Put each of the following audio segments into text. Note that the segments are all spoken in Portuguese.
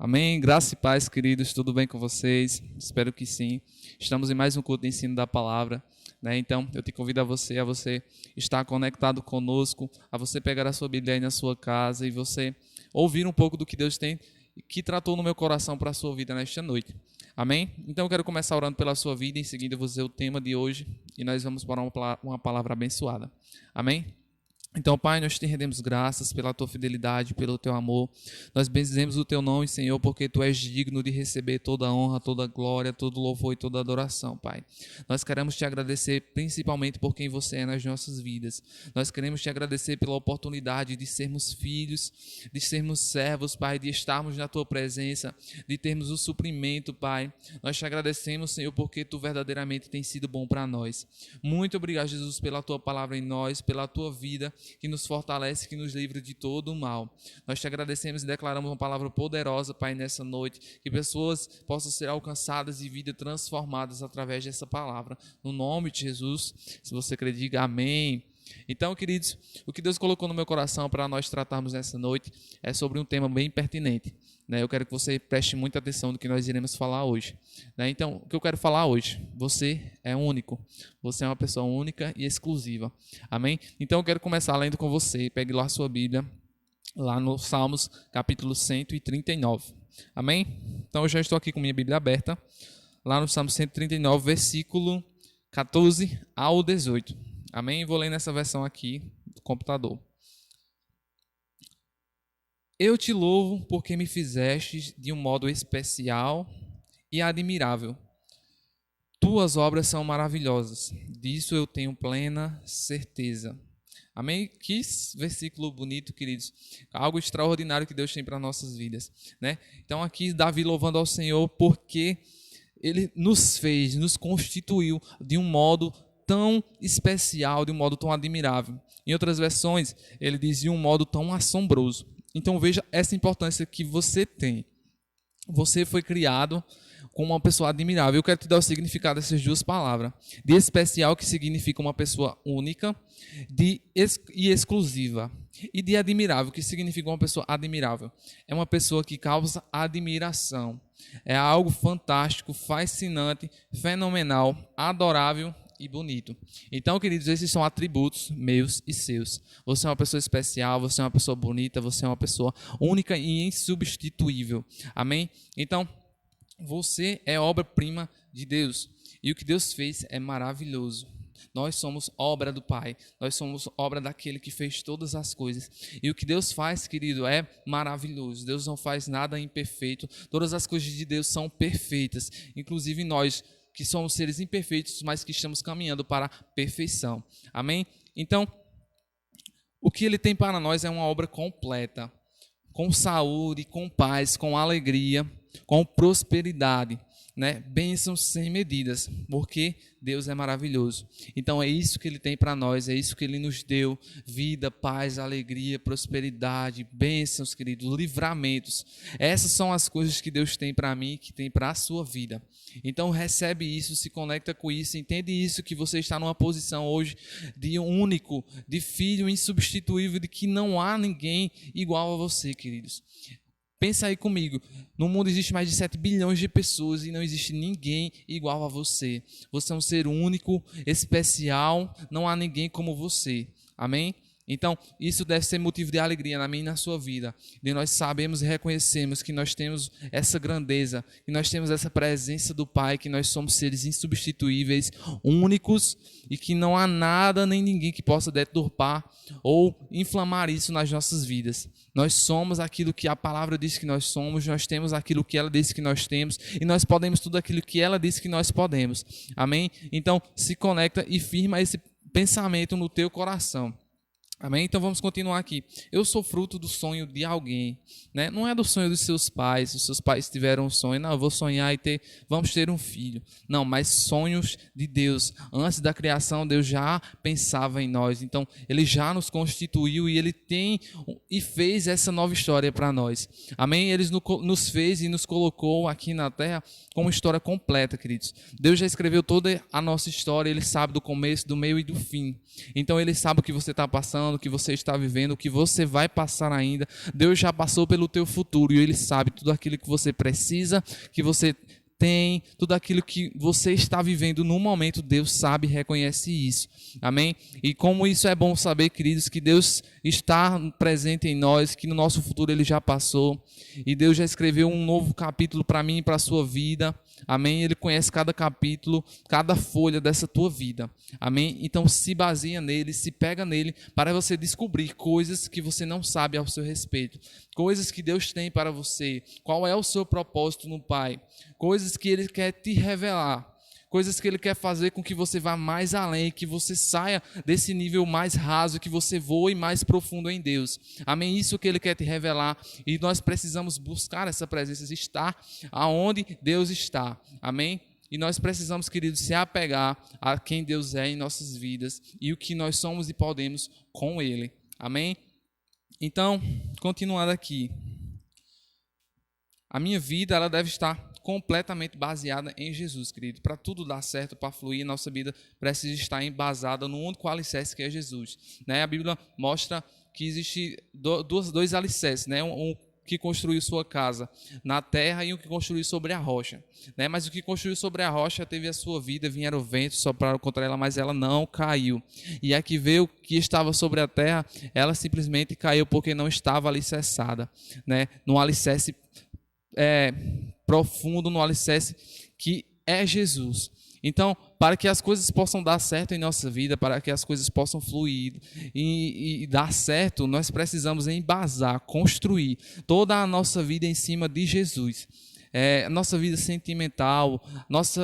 Amém? Graça e paz, queridos. Tudo bem com vocês? Espero que sim. Estamos em mais um culto de ensino da palavra, né? Então, eu te convido a você estar conectado conosco, a você pegar a sua Bíblia aí na sua casa e você ouvir um pouco do que Deus tem, que tratou no meu coração para a sua vida nesta noite. Amém? Então, eu quero começar orando pela sua vida. Em seguida, eu vou dizer o tema de hoje e nós vamos para uma palavra abençoada. Amém? Então, Pai, nós te rendemos graças pela tua fidelidade, pelo teu amor. Nós bendizemos o teu nome, Senhor, porque tu és digno de receber toda a honra, toda a glória, todo louvor e toda a adoração, Pai. Nós queremos te agradecer principalmente por quem você é nas nossas vidas. Nós queremos te agradecer pela oportunidade de sermos filhos, de sermos servos, Pai, de estarmos na tua presença, de termos o suprimento, Pai. Nós te agradecemos, Senhor, porque tu verdadeiramente tens sido bom para nós. Muito obrigado, Jesus, pela tua palavra em nós, pela tua vida, que nos fortalece, que nos livra de todo o mal. Nós te agradecemos e declaramos uma palavra poderosa, Pai, nessa noite, que pessoas possam ser alcançadas e vidas transformadas através dessa palavra. No nome de Jesus, se você crê, diga amém. Então, queridos, o que Deus colocou no meu coração para nós tratarmos nessa noite é sobre um tema bem pertinente, né? Eu quero que você preste muita atenção no que nós iremos falar hoje, né? Então, o que eu quero falar hoje? Você é único, você é uma pessoa única e exclusiva, amém? Então, eu quero começar lendo com você. Pegue lá a sua Bíblia, lá no Salmos, capítulo 139, amém? Então, eu já estou aqui com minha Bíblia aberta, lá no Salmo 139, versículo 14 ao 18. Amém? Vou ler nessa versão aqui do computador. Eu te louvo porque me fizestes de um modo especial e admirável. Tuas obras são maravilhosas. Disso eu tenho plena certeza. Amém? Que versículo bonito, queridos. Algo extraordinário que Deus tem para nossas vidas, né? Então aqui Davi louvando ao Senhor porque Ele nos fez, nos constituiu de um modo tão especial, de um modo tão admirável. Em outras versões, ele diz de um modo tão assombroso. Então veja essa importância que você tem. Você foi criado como uma pessoa admirável. Eu quero te dar o significado dessas duas palavras. De especial, que significa uma pessoa única, e exclusiva. E de admirável, que significa uma pessoa admirável. É uma pessoa que causa admiração. É algo fantástico, fascinante, fenomenal, adorável e bonito. Então, queridos, esses são atributos meus e seus. Você é uma pessoa especial, você é uma pessoa bonita, você é uma pessoa única e insubstituível. Amém? Então, você é obra-prima de Deus. E o que Deus fez é maravilhoso. Nós somos obra do Pai. Nós somos obra daquele que fez todas as coisas. E o que Deus faz, querido, é maravilhoso. Deus não faz nada imperfeito. Todas as coisas de Deus são perfeitas. Inclusive nós, que somos seres imperfeitos, mas que estamos caminhando para a perfeição. Amém? Então, o que Ele tem para nós é uma obra completa, com saúde, com paz, com alegria, com prosperidade, né? Bênçãos sem medidas, porque Deus é maravilhoso. Então é isso que Ele tem para nós, é isso que Ele nos deu: vida, paz, alegria, prosperidade, bênçãos, queridos, livramentos. Essas são as coisas que Deus tem para mim, que tem para a sua vida. Então recebe isso, se conecta com isso, entende isso, que você está numa posição hoje de único, de filho insubstituível, de que não há ninguém igual a você, queridos. Pensa aí comigo, no mundo existe mais de 7 bilhões de pessoas e não existe ninguém igual a você. Você é um ser único, especial, não há ninguém como você. Amém? Então, isso deve ser motivo de alegria na minha e na sua vida. De nós sabemos e reconhecemos que nós temos essa grandeza, que nós temos essa presença do Pai, que nós somos seres insubstituíveis, únicos, e que não há nada nem ninguém que possa deturpar ou inflamar isso nas nossas vidas. Nós somos aquilo que a palavra diz que nós somos, nós temos aquilo que ela diz que nós temos, e nós podemos tudo aquilo que ela diz que nós podemos. Amém? Então, se conecta e firma esse pensamento no teu coração. Amém? Então vamos continuar aqui. Eu sou fruto do sonho de alguém, né? Não é do sonho dos seus pais. Os seus pais tiveram um sonho, não, eu vou sonhar e vamos ter um filho. Não, mas sonhos de Deus. Antes da criação, Deus já pensava em nós. Então, Ele já nos constituiu e Ele tem e fez essa nova história para nós. Amém? Ele nos fez e nos colocou aqui na terra com uma história completa, queridos. Deus já escreveu toda a nossa história. Ele sabe do começo, do meio e do fim. Então, Ele sabe o que você está passando. passando, o que você está vivendo, o que você vai passar ainda. Deus já passou pelo teu futuro e Ele sabe tudo aquilo que você precisa, que você tem, tudo aquilo que você está vivendo no momento. Deus sabe e reconhece isso. Amém? E como isso é bom saber, queridos, que Deus está presente em nós, que no nosso futuro Ele já passou. E Deus já escreveu um novo capítulo para mim e para a sua vida. Amém? Ele conhece cada capítulo, cada folha dessa tua vida. Amém? Então se baseia nele, se pega nele para você descobrir coisas que você não sabe ao seu respeito. Coisas que Deus tem para você. Qual é o seu propósito no Pai? Coisas que Ele quer te revelar. Coisas que Ele quer fazer com que você vá mais além, que você saia desse nível mais raso, que você voe mais profundo em Deus. Amém? Isso que Ele quer te revelar. E nós precisamos buscar essa presença, estar aonde Deus está. Amém? E nós precisamos, queridos, se apegar a quem Deus é em nossas vidas e o que nós somos e podemos com Ele. Amém? Então, continuando aqui. A minha vida, ela deve estar completamente baseada em Jesus, querido. Para tudo dar certo, para fluir, nossa vida precisa estar embasada no único alicerce que é Jesus. Né? A Bíblia mostra que existe dois alicerces, né? Um que construiu sua casa na terra e um que construiu sobre a rocha. Né? Mas o que construiu sobre a rocha teve a sua vida, vieram ventos, sopraram contra ela, mas ela não caiu. E a que veio que estava sobre a terra, ela simplesmente caiu porque não estava alicerçada, né? No alicerce profundo, no alicerce que é Jesus. Então, para que as coisas possam dar certo em nossa vida, para que as coisas possam fluir e dar certo, nós precisamos embasar, construir toda a nossa vida em cima de Jesus. Nossa vida sentimental,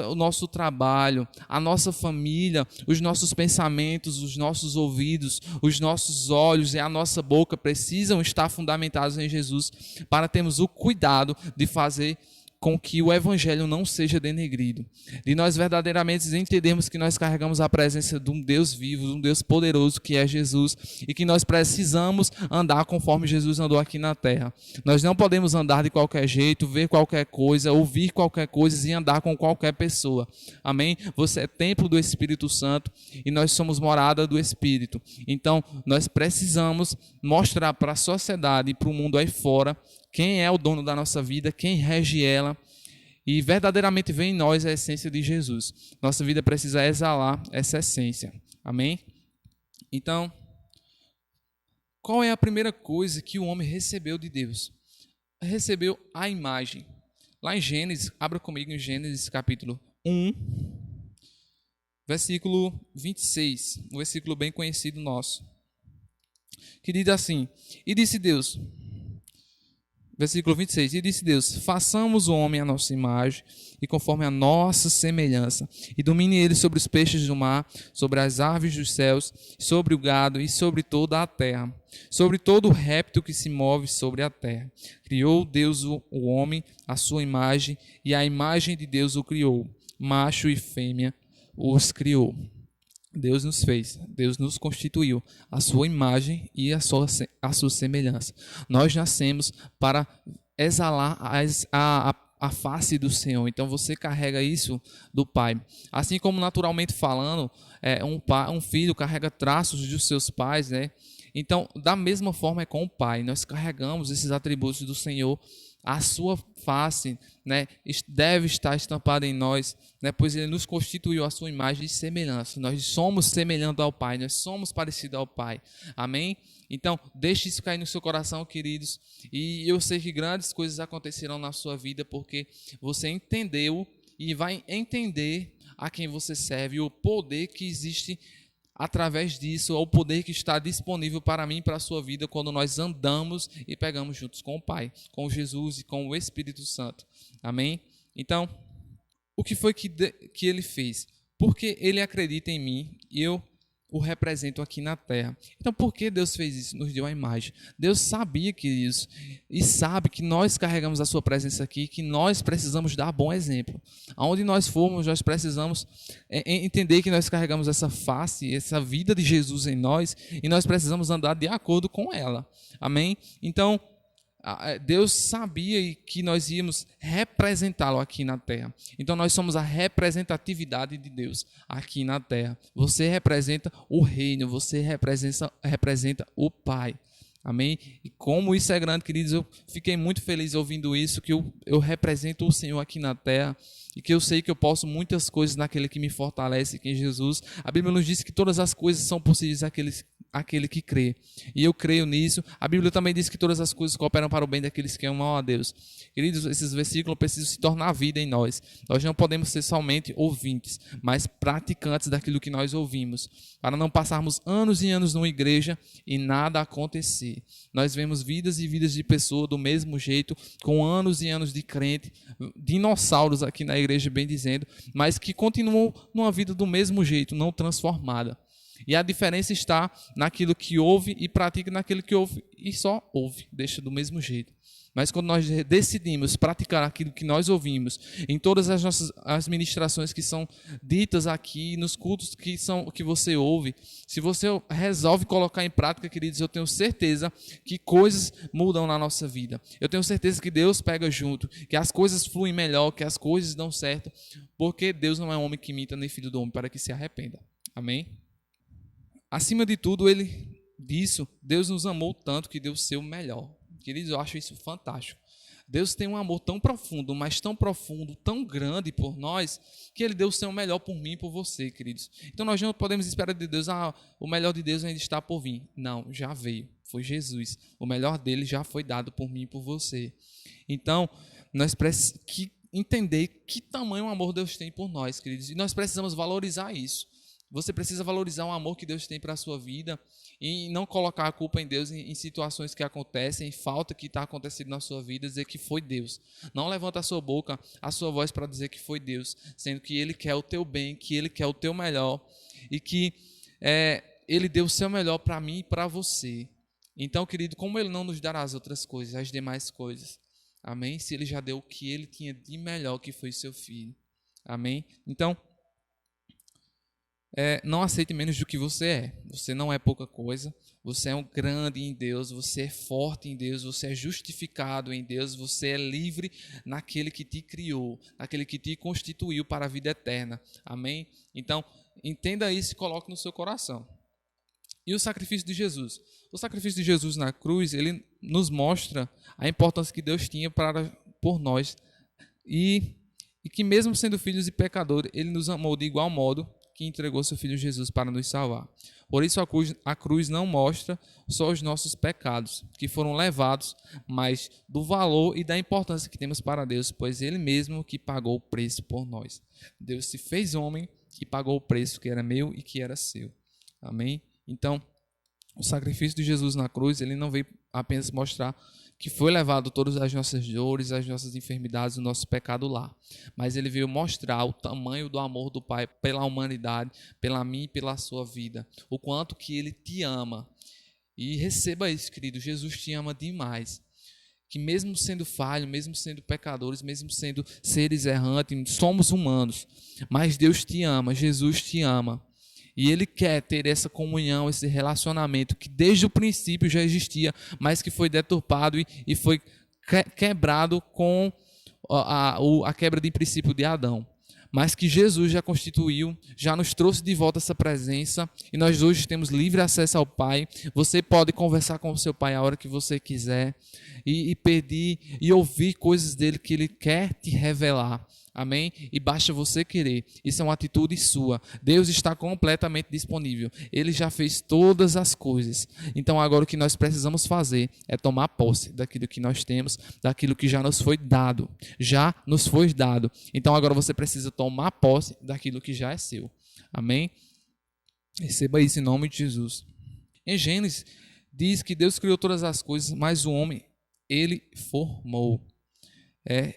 o nosso trabalho, a nossa família, os nossos pensamentos, os nossos ouvidos, os nossos olhos e a nossa boca precisam estar fundamentados em Jesus para termos o cuidado de fazer com que o Evangelho não seja denegrido. E nós verdadeiramente entendemos que nós carregamos a presença de um Deus vivo, de um Deus poderoso que é Jesus, e que nós precisamos andar conforme Jesus andou aqui na terra. Nós não podemos andar de qualquer jeito, ver qualquer coisa, ouvir qualquer coisa e andar com qualquer pessoa. Amém? Você é templo do Espírito Santo e nós somos morada do Espírito. Então, nós precisamos mostrar para a sociedade e para o mundo aí fora quem é o dono da nossa vida, quem rege ela, e verdadeiramente vem em nós a essência de Jesus. Nossa vida precisa exalar essa essência. Amém? Então, qual é a primeira coisa que o homem recebeu de Deus? Recebeu a imagem. Lá em Gênesis, abra comigo em Gênesis capítulo 1, versículo 26, um versículo bem conhecido nosso, que diz assim: E disse Deus... Versículo 26, e disse Deus, façamos o homem à nossa imagem e conforme a nossa semelhança, e domine ele sobre os peixes do mar, sobre as aves dos céus, sobre o gado e sobre toda a terra, sobre todo o réptil que se move sobre a terra. Criou Deus o homem à sua imagem, e a imagem de Deus o criou, macho e fêmea os criou. Deus nos fez, Deus nos constituiu a sua imagem e a sua semelhança. Nós nascemos para exalar a face do Senhor. Então você carrega isso do Pai. Assim como naturalmente falando, um filho carrega traços dos seus pais, né? Então, da mesma forma é com o Pai. Nós carregamos esses atributos do Senhor. A sua face, né, deve estar estampada em nós, né, pois Ele nos constituiu a sua imagem e semelhança. Nós somos semelhantes ao Pai, nós somos parecidos ao Pai. Amém? Então, deixe isso cair no seu coração, queridos. E eu sei que grandes coisas acontecerão na sua vida, porque você entendeu e vai entender a quem você serve e o poder que existe através disso, o poder que está disponível para mim e para a sua vida quando nós andamos e pegamos juntos com o Pai, com Jesus e com o Espírito Santo. Amém? Então, o que foi que ele fez? Porque ele acredita em mim e eu o represento aqui na terra. Então, por que Deus fez isso? Nos deu a imagem. Deus sabia que isso, e sabe que nós carregamos a sua presença aqui, que nós precisamos dar bom exemplo. Aonde nós formos, nós precisamos entender que nós carregamos essa face, essa vida de Jesus em nós, e nós precisamos andar de acordo com ela. Amém? Então, Deus sabia que nós íamos representá-lo aqui na terra. Então nós somos a representatividade de Deus aqui na terra. Você representa o reino, você representa o Pai. Amém? E como isso é grande, queridos, eu fiquei muito feliz ouvindo isso, que eu represento o Senhor aqui na terra e que eu sei que eu posso muitas coisas naquele que me fortalece, que é Jesus. A Bíblia nos diz que todas as coisas são possíveis àquele que crê. E eu creio nisso. A Bíblia também diz que todas as coisas cooperam para o bem daqueles que amam a Deus. Queridos, esses versículos precisam se tornar vida em nós. Nós não podemos ser somente ouvintes, mas praticantes daquilo que nós ouvimos, para não passarmos anos e anos numa igreja e nada acontecer. Nós vemos vidas e vidas de pessoas do mesmo jeito, com anos e anos de crente, dinossauros aqui na igreja, bem dizendo, mas que continuam numa vida do mesmo jeito, não transformada. E a diferença está naquilo que ouve e pratica naquilo que ouve e só ouve, deixa do mesmo jeito. Mas quando nós decidimos praticar aquilo que nós ouvimos, em todas as ministrações que são ditas aqui, nos cultos que você ouve, se você resolve colocar em prática, queridos, eu tenho certeza que coisas mudam na nossa vida. Eu tenho certeza que Deus pega junto, que as coisas fluem melhor, que as coisas dão certo, porque Deus não é homem que minta, nem filho do homem para que se arrependa. Amém? Acima de tudo, Deus nos amou tanto que deu o seu melhor. Queridos, eu acho isso fantástico. Deus tem um amor tão profundo, mas tão profundo, tão grande por nós, que Ele deu o seu melhor por mim e por você, queridos. Então nós não podemos esperar de Deus, o melhor de Deus ainda está por vir. Não, já veio, foi Jesus. O melhor dele já foi dado por mim e por você. Então, nós precisamos entender que tamanho amor Deus tem por nós, queridos. E nós precisamos valorizar isso. Você precisa valorizar o amor que Deus tem para a sua vida e não colocar a culpa em Deus em situações que acontecem, em falta que está acontecendo na sua vida, dizer que foi Deus. Não levanta a sua boca, a sua voz para dizer que foi Deus, sendo que Ele quer o teu bem, que Ele quer o teu melhor e que Ele deu o seu melhor para mim e para você. Então, querido, como Ele não nos dará as outras coisas, as demais coisas? Amém? Se Ele já deu o que Ele tinha de melhor, que foi seu Filho. Amém? Então, não aceite menos do que você é. Você não é pouca coisa. Você é um grande em Deus. Você é forte em Deus. Você é justificado em Deus. Você é livre naquele que te criou, naquele que te constituiu para a vida eterna. Amém? Então, entenda isso e coloque no seu coração. E o sacrifício de Jesus? O sacrifício de Jesus na cruz, ele nos mostra a importância que Deus tinha por nós. E que mesmo sendo filhos e pecadores, Ele nos amou de igual modo que entregou seu Filho Jesus para nos salvar. Por isso a cruz não mostra só os nossos pecados, que foram levados, mas do valor e da importância que temos para Deus, pois Ele mesmo que pagou o preço por nós. Deus se fez homem e pagou o preço que era meu e que era seu. Amém? Então, o sacrifício de Jesus na cruz, ele não veio apenas mostrar que foi levado todas as nossas dores, as nossas enfermidades, o nosso pecado lá. Mas ele veio mostrar o tamanho do amor do Pai pela humanidade, pela mim e pela sua vida. O quanto que ele te ama. E receba isso, querido. Jesus te ama demais. Que mesmo sendo falho, mesmo sendo pecadores, mesmo sendo seres errantes, somos humanos. Mas Deus te ama, Jesus te ama. E Ele quer ter essa comunhão, esse relacionamento que desde o princípio já existia, mas que foi deturpado e foi quebrado com a quebra de princípio de Adão. Mas que Jesus já constituiu, já nos trouxe de volta essa presença e nós hoje temos livre acesso ao Pai. Você pode conversar com o seu Pai a hora que você quiser e pedir e ouvir coisas dele que Ele quer te revelar. Amém? E basta você querer. Isso é uma atitude sua. Deus está completamente disponível. Ele já fez todas as coisas. Então agora o que nós precisamos fazer é tomar posse daquilo que nós temos, daquilo que já nos foi dado. Já nos foi dado. Então agora você precisa tomar posse daquilo que já é seu. Amém? Receba isso em nome de Jesus. Em Gênesis diz que Deus criou todas as coisas, mas o homem Ele formou.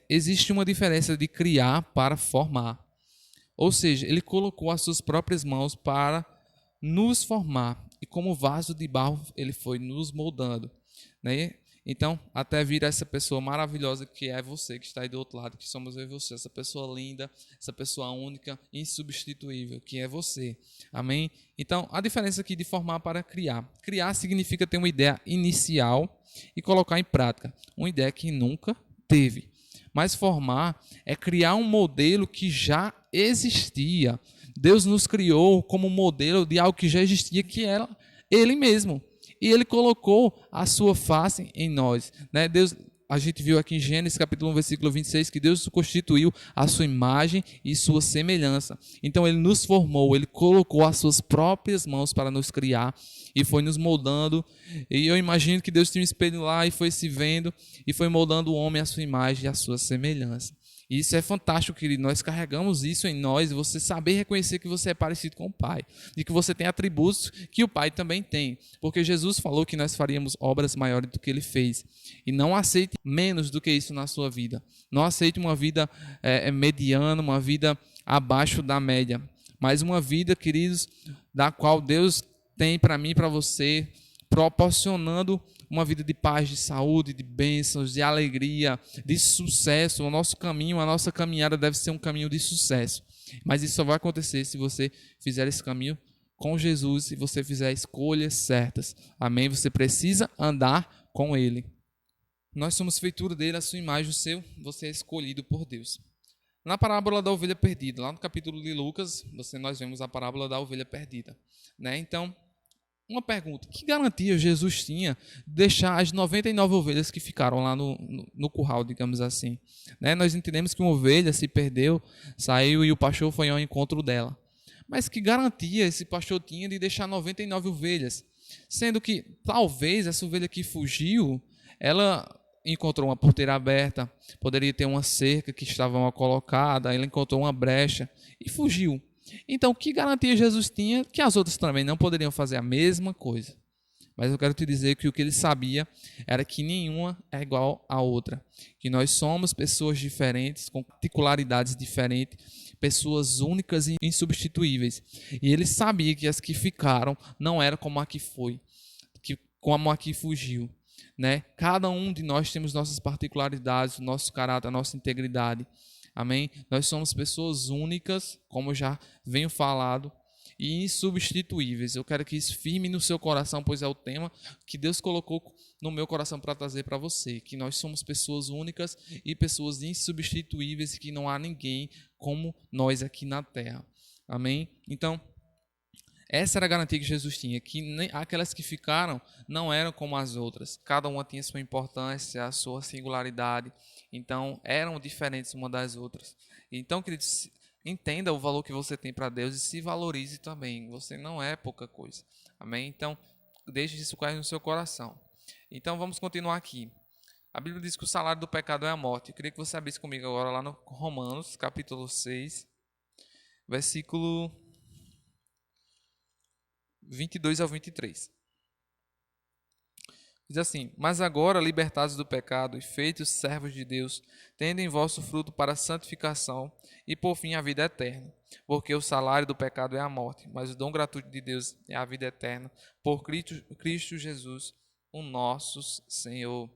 Existe uma diferença de criar para formar. Ou seja, Ele colocou as suas próprias mãos para nos formar. E como vaso de barro, Ele foi nos moldando. Né? Então, até vir essa pessoa maravilhosa que é você, que está aí do outro lado, que somos eu e você. Essa pessoa linda, essa pessoa única, insubstituível, que é você. Amém? Então, a diferença aqui de formar para criar. Criar significa ter uma ideia inicial e colocar em prática. Uma ideia que nunca teve. Mas formar é criar um modelo que já existia. Deus nos criou como modelo de algo que já existia, que era Ele mesmo. E Ele colocou a sua face em nós. Né? Deus, a gente viu aqui em Gênesis capítulo 1, versículo 26, que Deus constituiu a sua imagem e sua semelhança. Então Ele nos formou, Ele colocou as suas próprias mãos para nos criar e foi nos moldando. E eu imagino que Deus tinha um espelho lá e foi se vendo e foi moldando o homem à sua imagem e à sua semelhança. E isso é fantástico, querido. Nós carregamos isso em nós, você saber reconhecer que você é parecido com o Pai e que você tem atributos que o Pai também tem. Porque Jesus falou que nós faríamos obras maiores do que Ele fez. E não aceite menos do que isso na sua vida. Não aceite uma vida mediana, uma vida abaixo da média. Mas uma vida, queridos, da qual Deus tem para mim e para você, proporcionando uma vida de paz, de saúde, de bênçãos, de alegria, de sucesso. O nosso caminho, a nossa caminhada deve ser um caminho de sucesso. Mas isso só vai acontecer se você fizer esse caminho com Jesus, se você fizer escolhas certas. Amém? Você precisa andar com Ele. Nós somos feitura dele, a sua imagem, o seu, você é escolhido por Deus. Na parábola da ovelha perdida, lá no capítulo de Lucas, nós vemos a parábola da ovelha perdida. Né? Então, uma pergunta, que garantia Jesus tinha de deixar as 99 ovelhas que ficaram lá no curral, digamos assim? Né? Nós entendemos que uma ovelha se perdeu, saiu e o pastor foi ao encontro dela. Mas que garantia esse pastor tinha de deixar 99 ovelhas? Sendo que talvez essa ovelha que fugiu, ela encontrou uma porteira aberta, poderia ter uma cerca que estava mal colocada, ela encontrou uma brecha e fugiu. Então, que garantia Jesus tinha que as outras também não poderiam fazer a mesma coisa? Mas eu quero te dizer que o que ele sabia era que nenhuma é igual à outra. Que nós somos pessoas diferentes, com particularidades diferentes, pessoas únicas e insubstituíveis. E ele sabia que as que ficaram não eram como a que foi, como a que fugiu. Né? Cada um de nós temos nossas particularidades, nosso caráter, a nossa integridade. Amém? Nós somos pessoas únicas, como eu já venho falado, e insubstituíveis. Eu quero que isso firme no seu coração, pois é o tema que Deus colocou no meu coração para trazer para você. Que nós somos pessoas únicas e pessoas insubstituíveis e que não há ninguém como nós aqui na terra. Amém? Então, essa era a garantia que Jesus tinha, que aquelas que ficaram não eram como as outras. Cada uma tinha sua importância, a sua singularidade. Então, eram diferentes uma das outras. Então, queridos, entenda o valor que você tem para Deus e se valorize também. Você não é pouca coisa. Amém? Então, deixe isso cair no seu coração. Então, vamos continuar aqui. A Bíblia diz que o salário do pecado é a morte. Eu queria que você abrisse comigo agora lá no Romanos, capítulo 6, versículo 22 ao 23. Diz assim: Mas agora, libertados do pecado e feitos servos de Deus, tendem vosso fruto para a santificação e por fim a vida eterna. Porque o salário do pecado é a morte, mas o dom gratuito de Deus é a vida eterna, por Cristo Jesus, o nosso Senhor.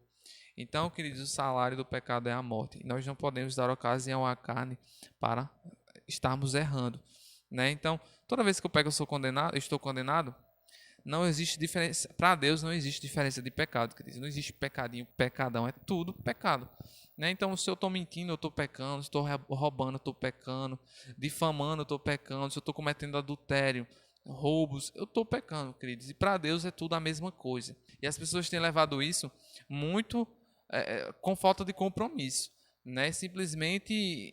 Então, queridos, o salário do pecado é a morte. E nós não podemos dar ocasião à carne para estarmos errando. Né? Então, toda vez que eu pego, eu estou condenado, não existe diferença. Para Deus não existe diferença de pecado. Não existe pecadinho, pecadão, é tudo pecado. Né? Então, se eu estou mentindo, eu estou pecando. Se eu estou roubando, eu estou pecando. Difamando, eu estou pecando. Se eu estou cometendo adultério, roubos, eu estou pecando, queridos. E para Deus é tudo a mesma coisa. E as pessoas têm levado isso muito com falta de compromisso. Né? Simplesmente,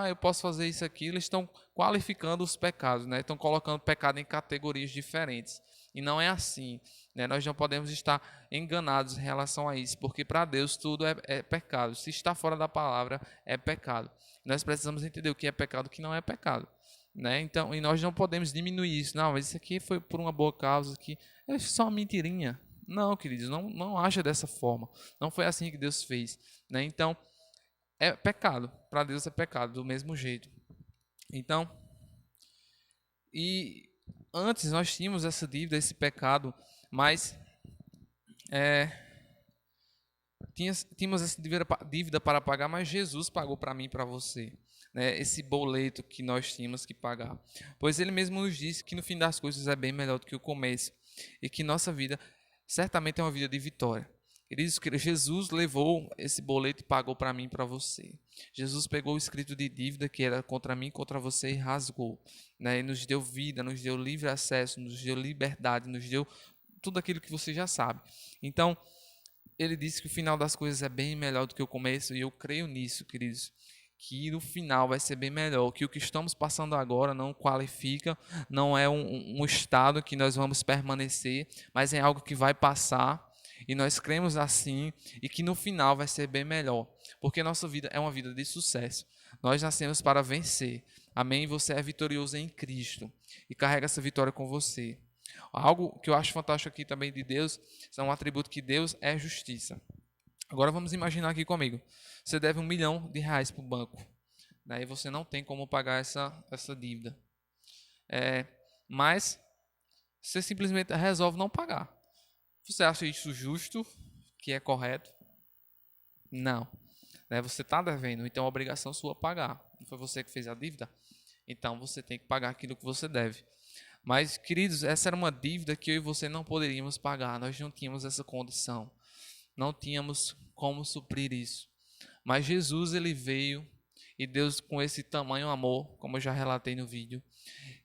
eu posso fazer isso aqui. Eles estão qualificando os pecados, né? Estão colocando pecado em categorias diferentes. E não é assim, né? Nós não podemos estar enganados em relação a isso, porque para Deus tudo é pecado. Se está fora da palavra, é pecado. Nós precisamos entender o que é pecado e o que não é pecado, né? Então, e nós não podemos diminuir isso. Não, mas isso aqui foi por uma boa causa, aqui é só uma mentirinha. Não, queridos, não acha dessa forma. Não foi assim que Deus fez, né? Então, é pecado. Para Deus é pecado, do mesmo jeito. Então, e antes nós tínhamos essa dívida, esse pecado, mas tínhamos essa dívida para pagar, mas Jesus pagou para mim e para você. Né, esse boleto que nós tínhamos que pagar. Pois ele mesmo nos disse que no fim das coisas é bem melhor do que o começo. E que nossa vida certamente é uma vida de vitória. Queridos, Jesus levou esse boleto e pagou para mim e para você. Jesus pegou o escrito de dívida que era contra mim e contra você e rasgou, né? E nos deu vida, nos deu livre acesso, nos deu liberdade, nos deu tudo aquilo que você já sabe. Então, ele disse que o final das coisas é bem melhor do que o começo, e eu creio nisso, queridos, que no final vai ser bem melhor, que o que estamos passando agora não qualifica, não é um estado que nós vamos permanecer, mas é algo que vai passar, e nós cremos assim, e que no final vai ser bem melhor, porque nossa vida é uma vida de sucesso. Nós nascemos para vencer. Amém? Você é vitorioso em Cristo, e carrega essa vitória com você. Algo que eu acho fantástico aqui também de Deus, é um atributo que Deus é justiça. Agora vamos imaginar aqui comigo. Você deve R$ 1.000.000 para o banco. Daí você não tem como pagar essa dívida. Mas você simplesmente resolve não pagar. Você acha isso justo? Que é correto? Não. Você está devendo, então é obrigação sua pagar. Não foi você que fez a dívida? Então você tem que pagar aquilo que você deve. Mas, queridos, essa era uma dívida que eu e você não poderíamos pagar. Nós não tínhamos essa condição. Não tínhamos como suprir isso. Mas Jesus, ele veio, e Deus, com esse tamanho amor, como eu já relatei no vídeo,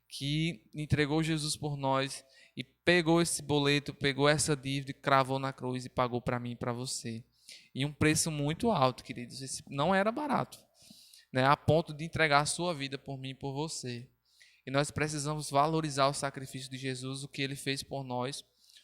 que entregou Jesus por nós e pegou esse boleto, pegou essa dívida, cravou na cruz e pagou para mim e para você. E um preço muito alto, queridos. Esse não era barato, né? A ponto de entregar a sua vida por mim e por você. E nós precisamos valorizar o sacrifício de Jesus, o que ele fez por nós,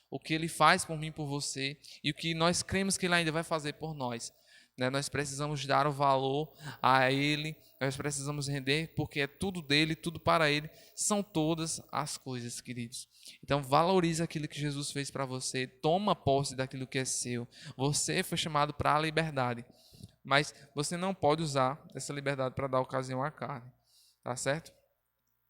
o que ele faz por mim e por você, e o que nós cremos que ele ainda vai fazer por nós. Nós precisamos dar o valor a ele, nós precisamos render, porque é tudo dele, tudo para ele, são todas as coisas, queridos. Então valorize aquilo que Jesus fez para você, toma posse daquilo que é seu. Você foi chamado para a liberdade, mas você não pode usar essa liberdade para dar ocasião à carne, tá certo?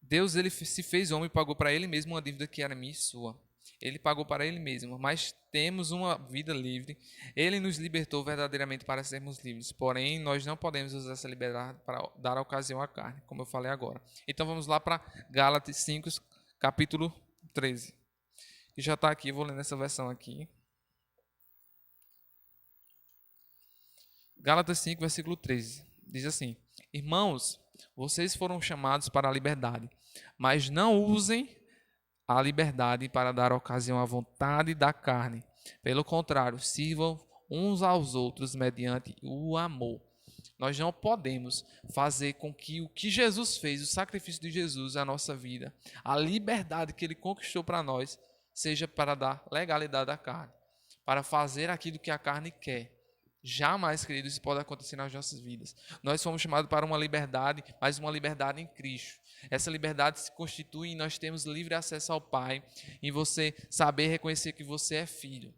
Deus, ele se fez homem e pagou para ele mesmo uma dívida que era minha e sua. Ele pagou para ele mesmo, mas temos uma vida livre. Ele nos libertou verdadeiramente para sermos livres. Porém, nós não podemos usar essa liberdade para dar ocasião à carne, como eu falei agora. Então vamos lá para Gálatas 5, capítulo 13. Que já está aqui, eu vou ler nessa versão aqui. Gálatas 5, versículo 13. Diz assim: Irmãos, vocês foram chamados para a liberdade, mas não usem a liberdade para dar ocasião à vontade da carne. Pelo contrário, sirvam uns aos outros mediante o amor. Nós não podemos fazer com que o que Jesus fez, o sacrifício de Jesus, a nossa vida, a liberdade que ele conquistou para nós, seja para dar legalidade à carne, para fazer aquilo que a carne quer. Jamais, queridos, isso pode acontecer nas nossas vidas. Nós fomos chamados para uma liberdade, mas uma liberdade em Cristo. Essa liberdade se constitui em nós termos livre acesso ao Pai, em você saber reconhecer que você é filho.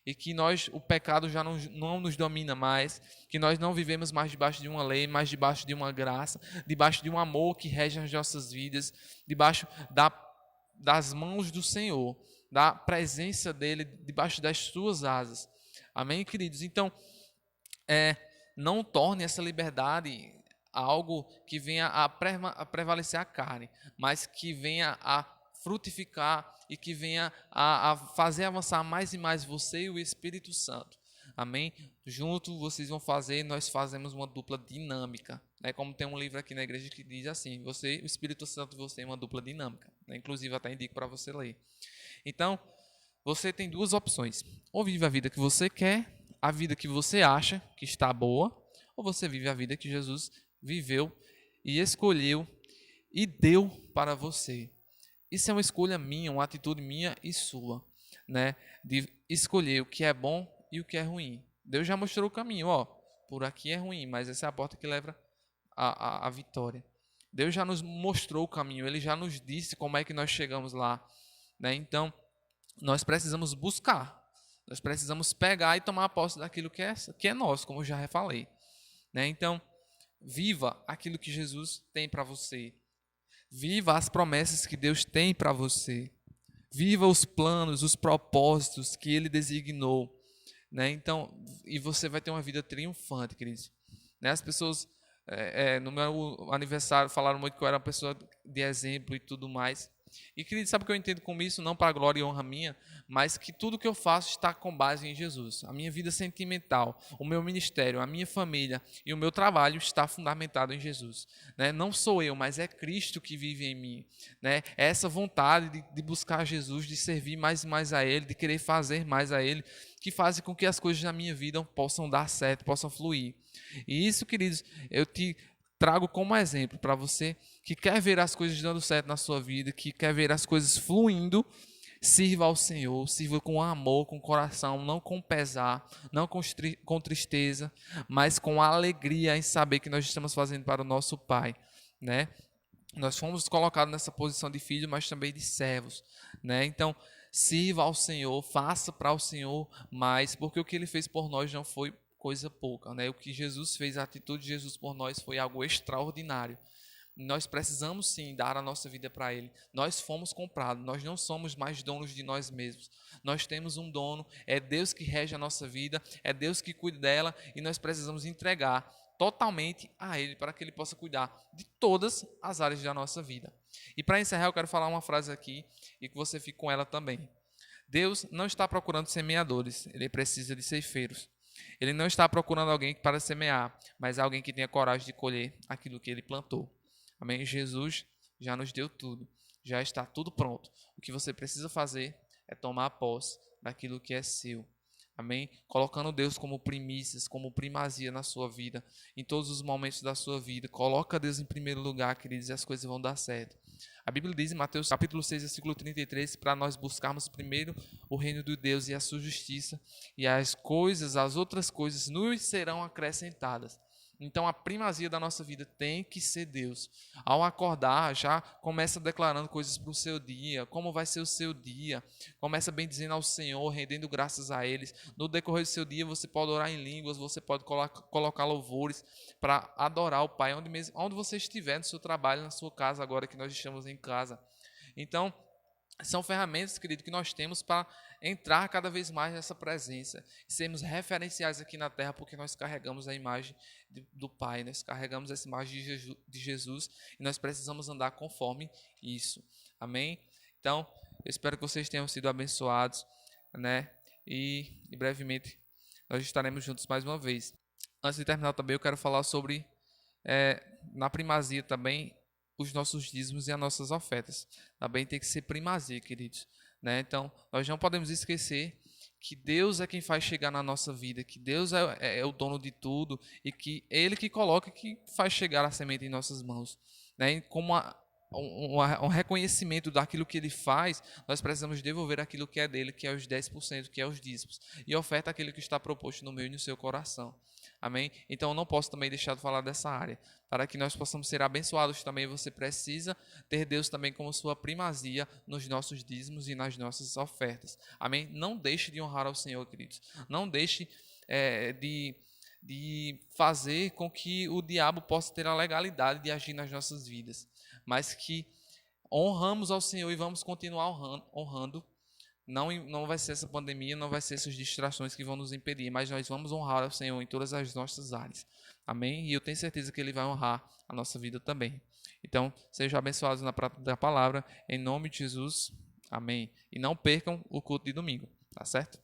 E que o pecado já não nos domina mais, que nós não vivemos mais debaixo de uma lei, mas debaixo de uma graça, debaixo de um amor que rege as nossas vidas, debaixo das mãos do Senhor, da presença dEle, debaixo das suas asas. Amém, queridos? Então, não torne essa liberdade algo que venha a prevalecer a carne, mas que venha a frutificar e que venha a fazer avançar mais e mais você e o Espírito Santo. Amém? Junto vocês vão fazer, nós fazemos uma dupla dinâmica. Como tem um livro aqui na igreja que diz assim: você, o Espírito Santo e você é uma dupla dinâmica. Inclusive até indico para você ler. Então, você tem duas opções: ou vive a vida que você quer, a vida que você acha que está boa, ou você vive a vida que Jesus viveu e escolheu e deu para você. Isso é uma escolha minha, uma atitude minha e sua, de escolher o que é bom e o que é ruim. Deus já mostrou o caminho, por aqui é ruim, mas essa é a porta que leva à vitória. Deus já nos mostrou o caminho, Ele já nos disse como é que nós chegamos lá. Então, nós precisamos buscar. Nós precisamos pegar e tomar posse daquilo que é nosso, como eu já falei. Então, viva aquilo que Jesus tem para você. Viva as promessas que Deus tem para você. Viva os planos, os propósitos que Ele designou. Então, e você vai ter uma vida triunfante, queridos. As pessoas, no meu aniversário, falaram muito que eu era uma pessoa de exemplo e tudo mais. E, querido, sabe o que eu entendo com isso? Não para a glória e honra minha, mas que tudo que eu faço está com base em Jesus. A minha vida sentimental, o meu ministério, a minha família e o meu trabalho está fundamentado em Jesus. Né? Não sou eu, mas é Cristo que vive em mim. Né? É essa vontade de buscar Jesus, de servir mais e mais a Ele, de querer fazer mais a Ele, que faz com que as coisas na minha vida possam dar certo, possam fluir. E isso, queridos, eu te trago como exemplo para você que quer ver as coisas dando certo na sua vida, que quer ver as coisas fluindo. Sirva ao Senhor, sirva com amor, com coração, não com pesar, não com tristeza, mas com alegria em saber que nós estamos fazendo para o nosso Pai, né? Nós fomos colocados nessa posição de filhos, mas também de servos, né? Então, sirva ao Senhor, faça para o Senhor mais, porque o que Ele fez por nós não foi coisa pouca, né? O que Jesus fez, a atitude de Jesus por nós foi algo extraordinário. Nós precisamos sim dar a nossa vida para Ele. Nós fomos comprados, nós não somos mais donos de nós mesmos. Nós temos um dono, é Deus que rege a nossa vida, é Deus que cuida dela e nós precisamos entregar totalmente a Ele para que Ele possa cuidar de todas as áreas da nossa vida. E para encerrar, eu quero falar uma frase aqui e que você fique com ela também. Deus não está procurando semeadores, Ele precisa de ceifeiros. Ele não está procurando alguém para semear, mas alguém que tenha coragem de colher aquilo que Ele plantou. Amém? Jesus já nos deu tudo. Já está tudo pronto. O que você precisa fazer é tomar posse daquilo que é seu. Amém? Colocando Deus como primícias, como primazia na sua vida, em todos os momentos da sua vida. Coloca Deus em primeiro lugar, queridos, e as coisas vão dar certo. A Bíblia diz em Mateus capítulo 6, versículo 33, para nós buscarmos primeiro o reino de Deus e a sua justiça, e as outras coisas nos serão acrescentadas. Então a primazia da nossa vida tem que ser Deus. Ao acordar, já começa declarando coisas para o seu dia, como vai ser o seu dia. Começa bendizendo ao Senhor, rendendo graças a Ele. No decorrer do seu dia, você pode orar em línguas, você pode colocar louvores para adorar o Pai, onde você estiver, no seu trabalho, na sua casa, agora que nós estamos em casa. Então, são ferramentas, querido, que nós temos para entrar cada vez mais nessa presença, sermos referenciais aqui na terra, porque nós carregamos a imagem do Pai, nós carregamos essa imagem de Jesus e nós precisamos andar conforme isso. Amém? Então, eu espero que vocês tenham sido abençoados, né? E brevemente nós estaremos juntos mais uma vez. Antes de terminar também, eu quero falar sobre, na primazia também, os nossos dízimos e as nossas ofertas. Também tem que ser primazia, queridos. Né? Então, nós não podemos esquecer que Deus é quem faz chegar na nossa vida, que Deus é o dono de tudo e que Ele que coloca, que faz chegar a semente em nossas mãos. Né? E como um reconhecimento daquilo que Ele faz, nós precisamos devolver aquilo que é dele, que é os 10%, que é os dízimos. E oferta aquilo que está proposto no meu e no seu coração. Amém? Então eu não posso também deixar de falar dessa área. Para que nós possamos ser abençoados também, você precisa ter Deus também como sua primazia nos nossos dízimos e nas nossas ofertas. Amém? Não deixe de honrar ao Senhor, queridos. Não deixe de fazer com que o diabo possa ter a legalidade de agir nas nossas vidas. Mas que honramos ao Senhor e vamos continuar honrando. Não vai ser essa pandemia, não vai ser essas distrações que vão nos impedir, mas nós vamos honrar ao Senhor em todas as nossas áreas. Amém? E eu tenho certeza que Ele vai honrar a nossa vida também. Então, sejam abençoados na prática da palavra, em nome de Jesus. Amém. E não percam o culto de domingo, tá certo?